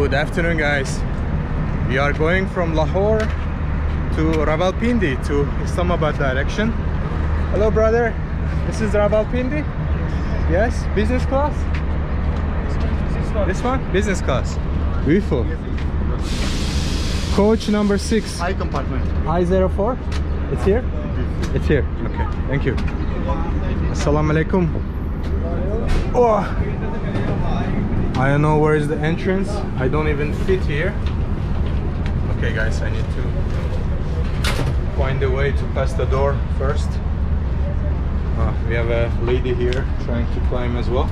Good afternoon, guys. We are going from Lahore to Rawalpindi to Islamabad direction. Hello, brother. This is Rawalpindi? Yes? Business class? This one? Business class. Beautiful. Coach number 6. I compartment. I04? It's here? It's here. Okay, thank you. Assalamu alaikum. Oh, I don't know where is the entrance. I don't even fit here. Okay, guys, I need to find a way to pass the door first. We have a lady here trying to climb as well.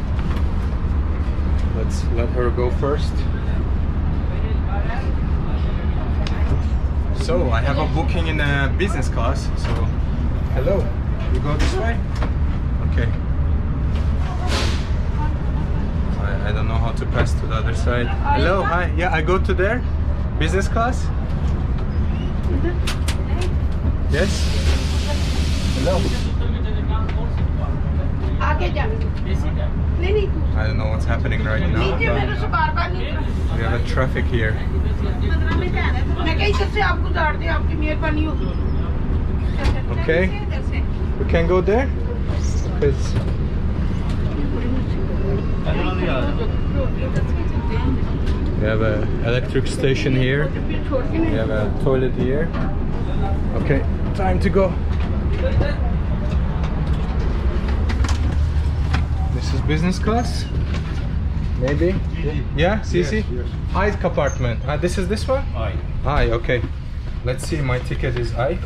Let's let her go first. So I have a booking in a business class. So hello, you go this way? Okay. I don't know how to pass to the other side. Hello, hi. Yeah, I go to there. Business class? Yes? Hello? I don't know what's happening right now. We have a traffic here. Okay. We can go there? Because we have an electric station here. We have a toilet here. Okay, time to go. This is business class? Maybe? Yeah, CC? Yes. I compartment. This is this one? I, okay. Let's see, my ticket is I.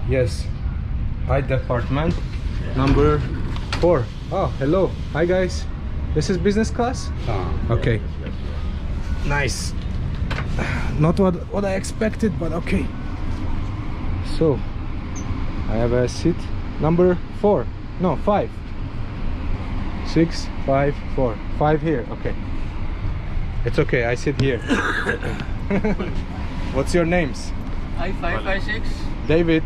Yes. I department. Number 4. Oh, hello. Hi, guys. This is business class? Okay. Nice. Not what I expected, but okay. So, I have a seat. Number 4. No, 5. 6, 5, 4. 5 here. Okay. It's okay. I sit here. What's your names? I556. David.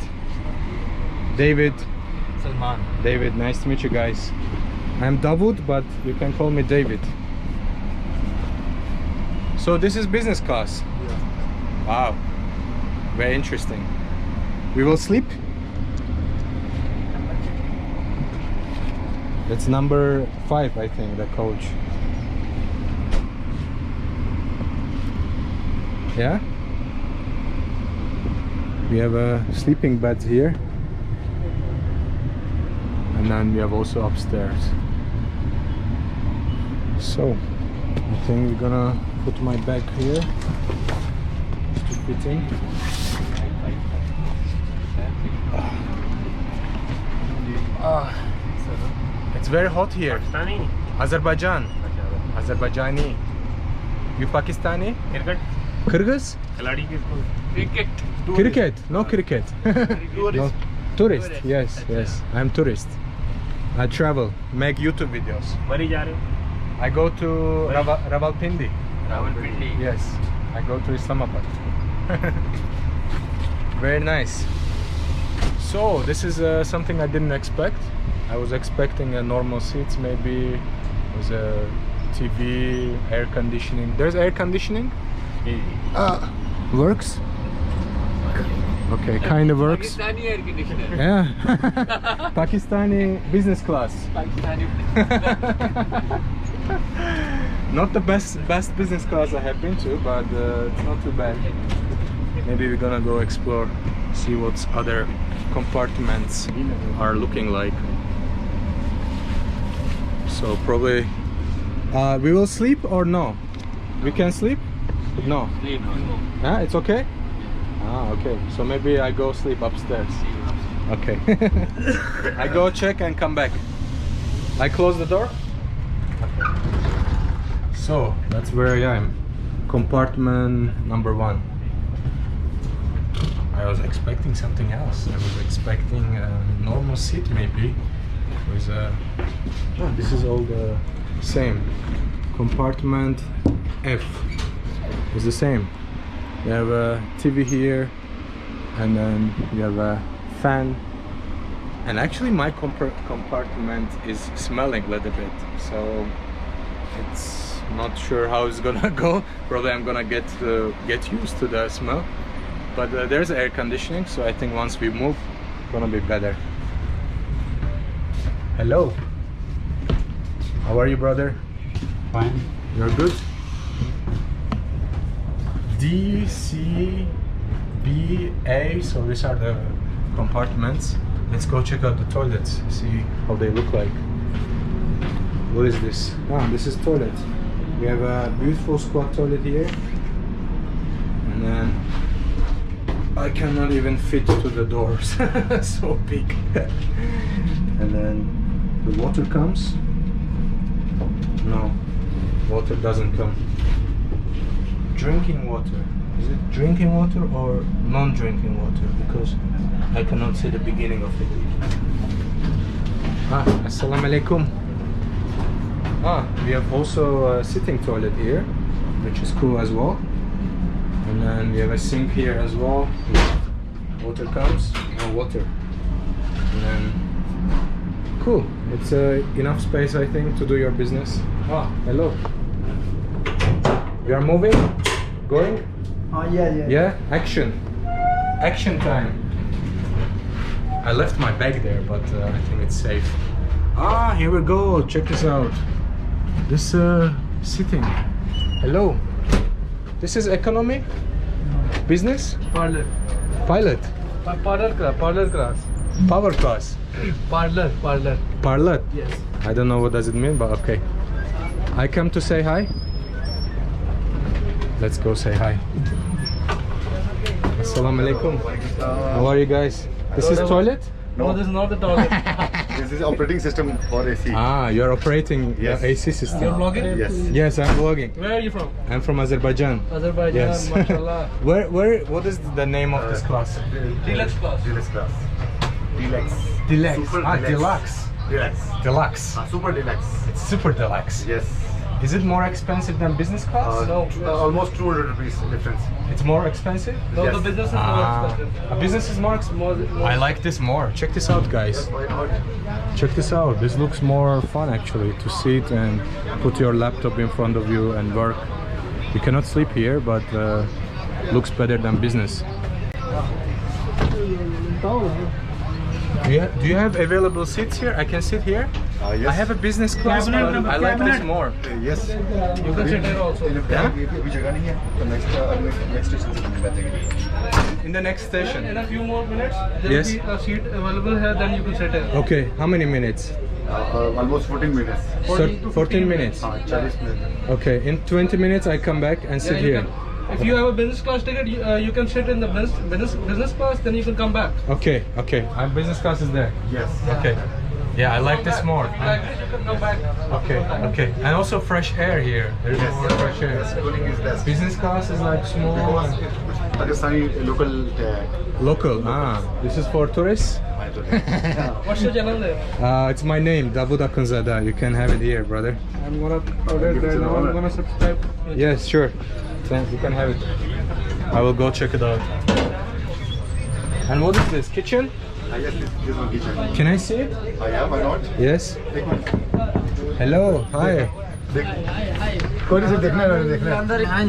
David. Salman. David. Nice to meet you guys. I'm Davud, but you can call me David. So this is business class. Yeah. Wow. Very interesting. We will sleep. It's number 5, I think, the coach. Yeah? We have sleeping beds here. And then we have also upstairs. So, I think we're gonna put my bag here to fit in. It's very hot here. Pakistani? Azerbaijan. Azerbaijani. You Pakistani? Kyrgyz? Cricket. Cricket? No cricket. Tourist. No. Tourist. Yes, yes. I'm tourist. I travel, make YouTube videos. Where are you going? I go to Rawalpindi. Rawalpindi. Yes, I go to Islamabad. Very nice. So this is something I didn't expect. I was expecting a normal seats, maybe with a TV, air conditioning. There's air conditioning? Works? Okay, kind of works. Pakistani air conditioner. Yeah. Pakistani business class. Pakistani. Not the best business class I have been to, but it's not too bad. Maybe we're gonna go explore, see what other compartments are looking like. So probably we will sleep or no? We can sleep? No. Ah, it's okay? Ah, okay. So maybe I go sleep upstairs. Okay. I go check and come back. I close the door. Okay. So that's where I am. Compartment number 1. I was expecting something else. I was expecting a normal seat maybe. With a... Oh, this is all the same. Compartment F is the same. You have a TV here, and then you have a fan. And actually my compartment is smelling a little bit, so it's Not sure how it's gonna go. Probably I'm gonna get used to the smell. But there's air conditioning, so I think once we move, it's gonna be better. Hello. How are you, brother? Fine. You're good? D, C, B, A. So these are the compartments. Let's go check out the toilets, see how they look like. What is this? Ah, this is toilet. We have a beautiful squat toilet here. And then I cannot even fit to the doors. So big. And then the water comes. No, water doesn't come. Drinking water. Is it drinking water or non-drinking water? Because I cannot see the beginning of it. Ah, assalamu alaikum. Ah, we have also a sitting toilet here, which is cool as well. And then we have a sink here as well. Water comes, no water. And then, cool. It's enough space, I think, to do your business. Ah, hello. We are moving, going. Oh yeah. Yeah, action. Action time. I left my bag there, but I think it's safe. Ah, here we go. Check this out. This sitting. Hello. This is economy? Business? Parlor. Pilot? Parlor class. Power class? Parlor. Pilot? Yes. I don't know what does it mean, but okay. I come to say hi. Let's go say hi. Assalamu alaikum. How are you guys? This is toilet? No, this is not the toilet. This is operating system for AC. Ah, you're operating Yes. AC system. You're vlogging? Yes. Yes, I'm vlogging. Where are you from? I'm from Azerbaijan. Azerbaijan, Yes. mashallah. What is the name of this class? Deluxe class. Deluxe class. Deluxe. Deluxe. Super Ah, deluxe. deluxe. Deluxe. Deluxe. Super deluxe. It's super deluxe. Yes. Is it more expensive than business class? No. Almost 200 rupees difference. It's more expensive? No, Yes. the business is more Ah, expensive. a business is more expensive. I like this more. Check this out, guys. Why not? Check this out. This looks more fun actually, to sit and put your laptop in front of you and work. You cannot sleep here, but looks better than business. Do you have available seats here? I can sit here. Yes. I have a business class, but I like this more. Yes. You can sit here also. Yeah? अभी जगह नहीं है तो next station से बैठेंगे. In the next station. In a few more minutes, there Yes. will be a seat available here, then you can sit here. Okay, how many minutes? Almost 14 minutes. 14 minutes. 40 minutes. Okay, in 20 minutes I come back and sit Yeah, you here. can- If you have a business class ticket, you can sit in the business class, then you can come back. Okay, okay. Business class is there. Yes. Okay. Yeah, I like this more. Like this, you can come back. Okay, okay. And also fresh air here. There's Yes. more fresh air. Yes. Cooling is best. Business class is like small. Because it's Pakistani local tag. Local. Ah, this is for tourists. What's your channel name? It's my name, Davud Akunzada. You can have it here, brother. I'm gonna put it there now. I'm gonna subscribe. Yes, sure. Thanks. You can have it. I will go check it out. And what is this? Kitchen? Yes, this one kitchen. Can I see it? Yeah, why not? Yes. Take one. Hello. Hi. कोई नहीं देखना है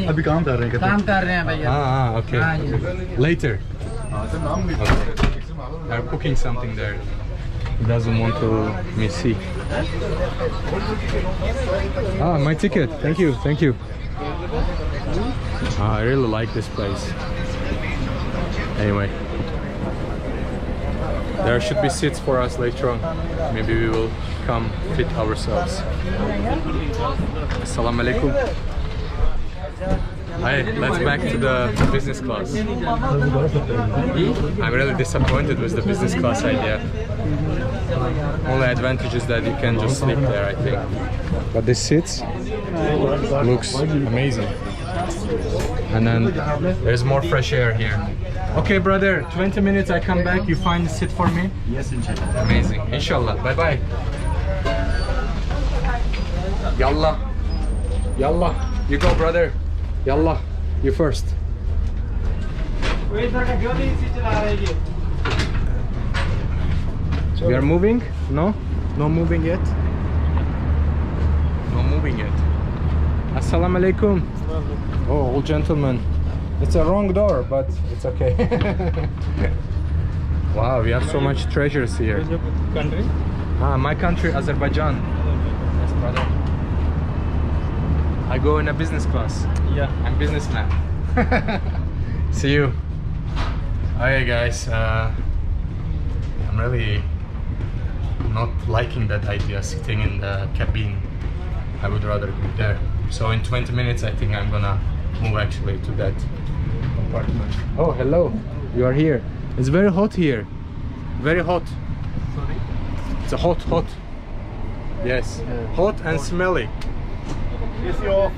अभी काम कर रहे हैं काम कर रहे हैं भैया Ah, okay. हाँ जी Later. सर नाम भी They're cooking something there. He doesn't want to me see. Ah, my ticket. Thank you. Thank you. I really like this place. Anyway, there should be seats for us later on. Maybe we will come fit ourselves. Assalamu alaikum. Hi, let's back to the business class. I'm really disappointed with the business class idea. Only advantage is that you can just sleep there, I think. But the seats looks amazing. And then there's more fresh air here. Okay, brother, 20 minutes I come back, you find a seat for me? Yes, inshallah. Amazing. Inshallah. Bye bye. Yallah. Yallah. You go, brother. Yallah. You first. We are moving? No? No moving yet? No moving yet. Assalamu alaikum. Oh, old gentleman. It's a wrong door, but it's okay. Wow, we have so much treasures here. Where's your country? My country, Azerbaijan. Yes, brother. I go in a business class. Yeah. I'm businessman. See you. Alright guys, I'm really not liking that idea, sitting in the cabin. I would rather be there. So in 20 minutes I think I'm gonna move actually to that apartment. Oh, hello. You are here. It's very hot here. Very hot. Sorry? It's a hot. Yes. Hot and smelly. AC off.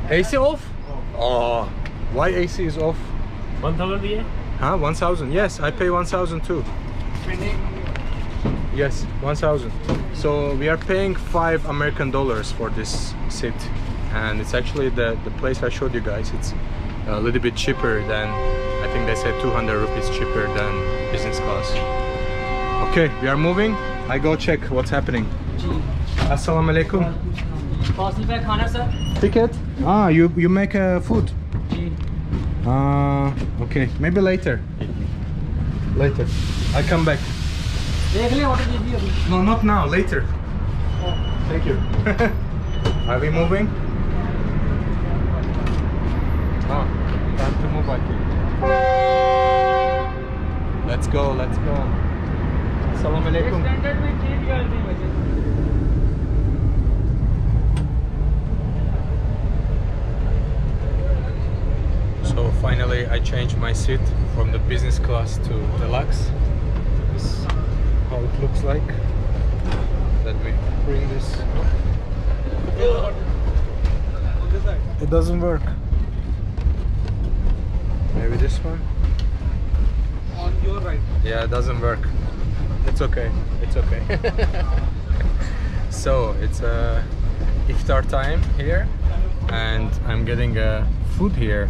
AC off? Oh. Why AC is off? 1000 diye? Huh? 1000? Yes, I pay 1000 too. Yes, 1000. So we are paying $5 American for this seat, and it's actually the place I showed you guys. It's a little bit cheaper than, I think they said 200 rupees cheaper than business class. Okay, we are moving. I go check what's happening. Assalamu alaikum. Parcel पे खाना sir Ticket? Ah, you make food. जी Okay, maybe later. Later. I come back. देख ले order दीजिए अभी No, not now, later. Thank you. Are we moving? Oh, time to move, I think. Let's go. Assalamu alaikum. Standard में change कर दी मुझे So finally I changed my seat from the business class to deluxe. This is how it looks like. Let me bring this. It doesn't work. Maybe this one? On your right. Yeah, it doesn't work. It's okay. So it's iftar time here, and I'm getting food here,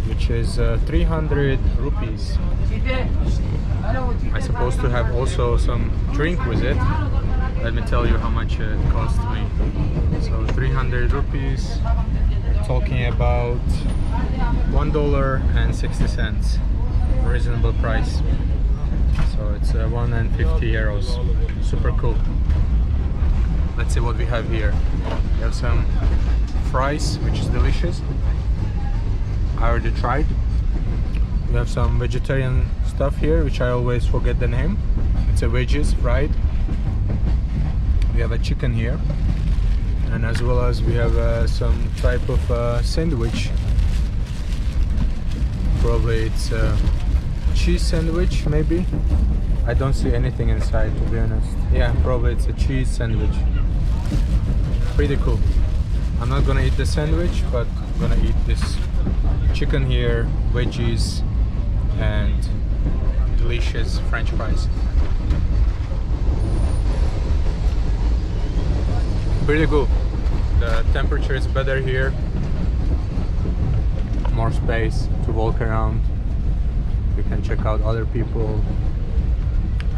which is 300 rupees. I'm supposed to have also some drink with it. Let me tell you how much it cost me. So 300 rupees, talking about $1.60. Reasonable price. So it's 150 euros. Super cool. Let's see what we have here. We have some fries, which is delicious. I already tried. We have some vegetarian stuff here, which I always forget the name. It's a veggies fried. We have a chicken here, and as well as we have some type of sandwich. Probably it's a cheese sandwich, maybe. I don't see anything inside, to be honest. Yeah, probably it's a cheese sandwich. Pretty cool. I'm not gonna eat the sandwich, but I'm gonna eat this chicken here, veggies, and delicious French fries. Pretty cool. The temperature is better here. More space to walk around. We can check out other people,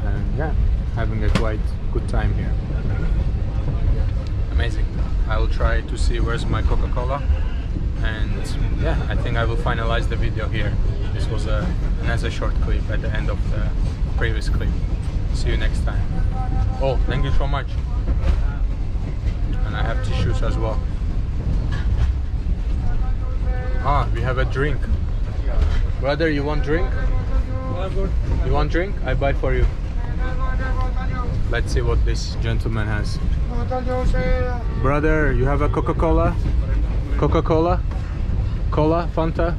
and yeah, having a quite good time here. Amazing. I will try to see where's my Coca-Cola, and yeah, I think I will finalize the video here. This was another short clip at the end of the previous clip. See you next time. Oh, thank you so much. And I have tissues as well. Ah, we have a drink. Brother, you want drink? You want drink? I buy for you. Let's see what this gentleman has. Brother, you have a Coca-Cola? Coca-Cola? Cola? Fanta?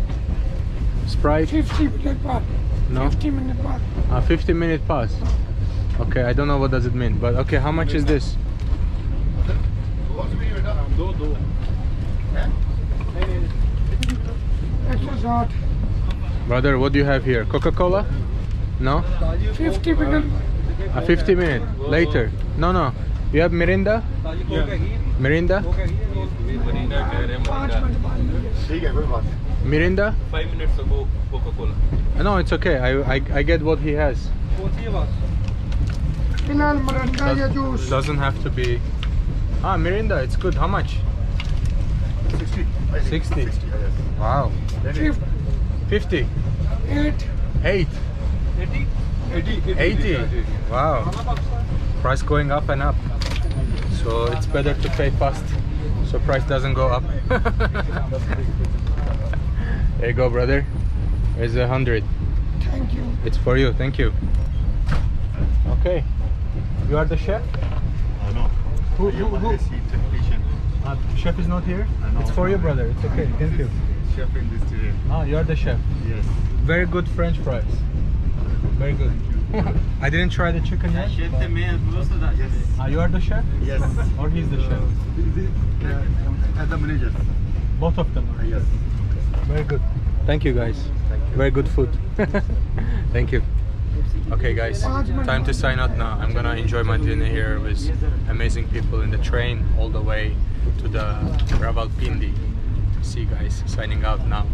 Sprite? 50-minute pass. No? 50-minute pass. 50-minute pass. Okay, I don't know what does it mean, but okay, how much is this? Extra shot. Brother, what do you have here? Coca-Cola? No? 50-minute. 50-minute. Later. No. You have Mirinda? Mirinda? 5 minute pass. ठीक है कोई बात नहीं Mirinda? 5 minutes ago, Coca-Cola. No, it's okay. I get what he has. फिलहाल मरंदा या juice. Doesn't have to be. Ah, Mirinda, it's good. How much? 60 60. Yes. Wow. 50. 8. 8. 80. Wow. Price going up and up. So it's better to pay fast so price doesn't go up. There you go, brother. There's 100. Thank you. It's for you. Thank you. Okay. You are the chef? No. Who? Technician. Chef is not here? I know. It's for you, brother. It's okay. Thank you. Chef in this today. Ah, you are the chef. Yes. Very good French fries. Very good. I didn't try the chicken yet. Yes. Ah, you are the chef? Yes. Or he's the chef? As the manager. Both of them are? Yes. Very good. Thank you, guys. Very good food. Thank you. Okay, guys. Time to sign out now. I'm gonna enjoy my dinner here with amazing people in the train all the way to the Rawalpindi. See you guys. Signing out now.